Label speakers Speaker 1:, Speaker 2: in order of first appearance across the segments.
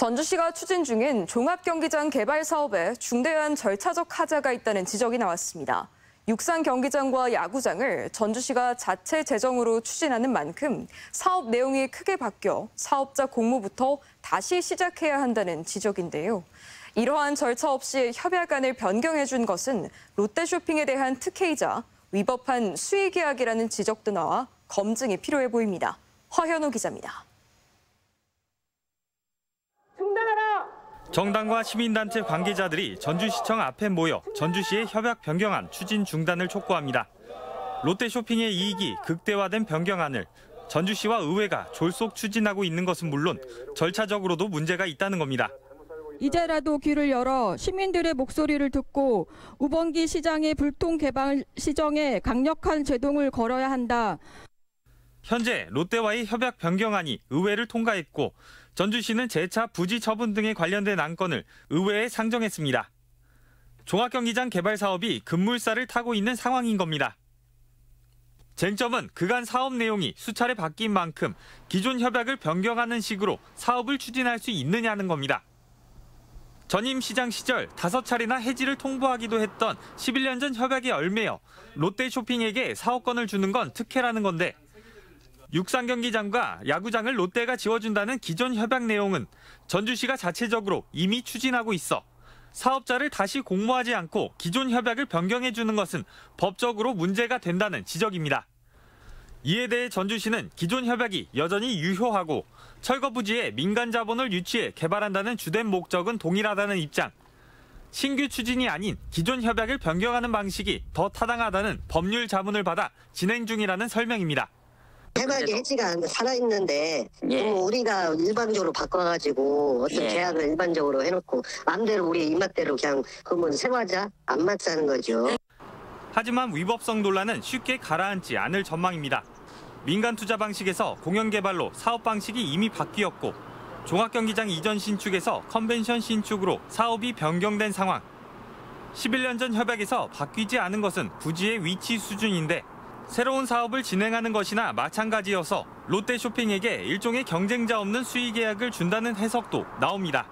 Speaker 1: 전주시가 추진 중인 종합경기장 개발 사업에 중대한 절차적 하자가 있다는 지적이 나왔습니다. 육상 경기장과 야구장을 전주시가 자체 재정으로 추진하는 만큼 사업 내용이 크게 바뀌어 사업자 공모부터 다시 시작해야 한다는 지적인데요. 이러한 절차 없이 협약안을 변경해준 것은 롯데쇼핑에 대한 특혜이자 위법한 수의계약이라는 지적도 나와 검증이 필요해 보입니다. 허현우 기자입니다.
Speaker 2: 정당과 시민단체 관계자들이 전주시청 앞에 모여 전주시의 협약 변경안 추진 중단을 촉구합니다. 롯데쇼핑의 이익이 극대화된 변경안을 전주시와 의회가 졸속 추진하고 있는 것은 물론 절차적으로도 문제가 있다는 겁니다.
Speaker 3: 이제라도 귀를 열어 시민들의 목소리를 듣고 우범기 시장의 불통 개발 시정에 강력한 제동을 걸어야 한다.
Speaker 2: 현재 롯데와의 협약 변경안이 의회를 통과했고 전주시는 재차 부지 처분 등에 관련된 안건을 의회에 상정했습니다. 종합경기장 개발 사업이 급물살을 타고 있는 상황인 겁니다. 쟁점은 그간 사업 내용이 수차례 바뀐 만큼 기존 협약을 변경하는 식으로 사업을 추진할 수 있느냐는 겁니다. 전임 시장 시절 5차례나 해지를 통보하기도 했던 11년 전 협약에 얽매여 롯데쇼핑에게 사업권을 주는 건 특혜라는 건데 육상 경기장과 야구장을 롯데가 지어준다는 기존 협약 내용은 전주시가 자체적으로 이미 추진하고 있어 사업자를 다시 공모하지 않고 기존 협약을 변경해주는 것은 법적으로 문제가 된다는 지적입니다. 이에 대해 전주시는 기존 협약이 여전히 유효하고 철거 부지에 민간 자본을 유치해 개발한다는 주된 목적은 동일하다는 입장. 신규 추진이 아닌 기존 협약을 변경하는 방식이 더 타당하다는 법률 자문을 받아 진행 중이라는 설명입니다.
Speaker 4: 협약이 해지가 살아있는데 우리가 일반적으로 바꿔가지고 어떤 계약을 일반적으로 해놓고 마음대로 우리 입맛대로 그냥 그러면 세워하자 안 맞자는 거죠.
Speaker 2: 하지만 위법성 논란은 쉽게 가라앉지 않을 전망입니다. 민간 투자 방식에서 공영 개발로 사업 방식이 이미 바뀌었고 종합경기장 이전 신축에서 컨벤션 신축으로 사업이 변경된 상황. 11년 전 협약에서 바뀌지 않은 것은 부지의 위치 수준인데 새로운 사업을 진행하는 것이나 마찬가지여서 롯데쇼핑에게 일종의 경쟁자 없는 수의 계약을 준다는 해석도 나옵니다.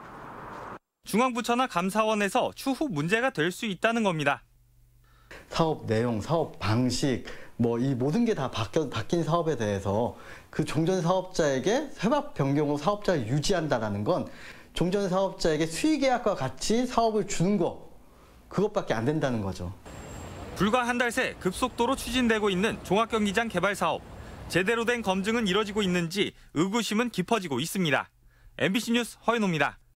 Speaker 2: 중앙부처나 감사원에서 추후 문제가 될 수 있다는 겁니다.
Speaker 5: 사업 내용, 사업 방식, 이 모든 게 다 바뀐 사업에 대해서 그 종전 사업자에게 협약 변경으로 사업자를 유지한다는 건 종전 사업자에게 수의 계약과 같이 사업을 주는 그것밖에 안 된다는 거죠.
Speaker 2: 불과 한 달 새 급속도로 추진되고 있는 종합경기장 개발 사업. 제대로 된 검증은 이뤄지고 있는지 의구심은 깊어지고 있습니다. MBC 뉴스 허인호입니다.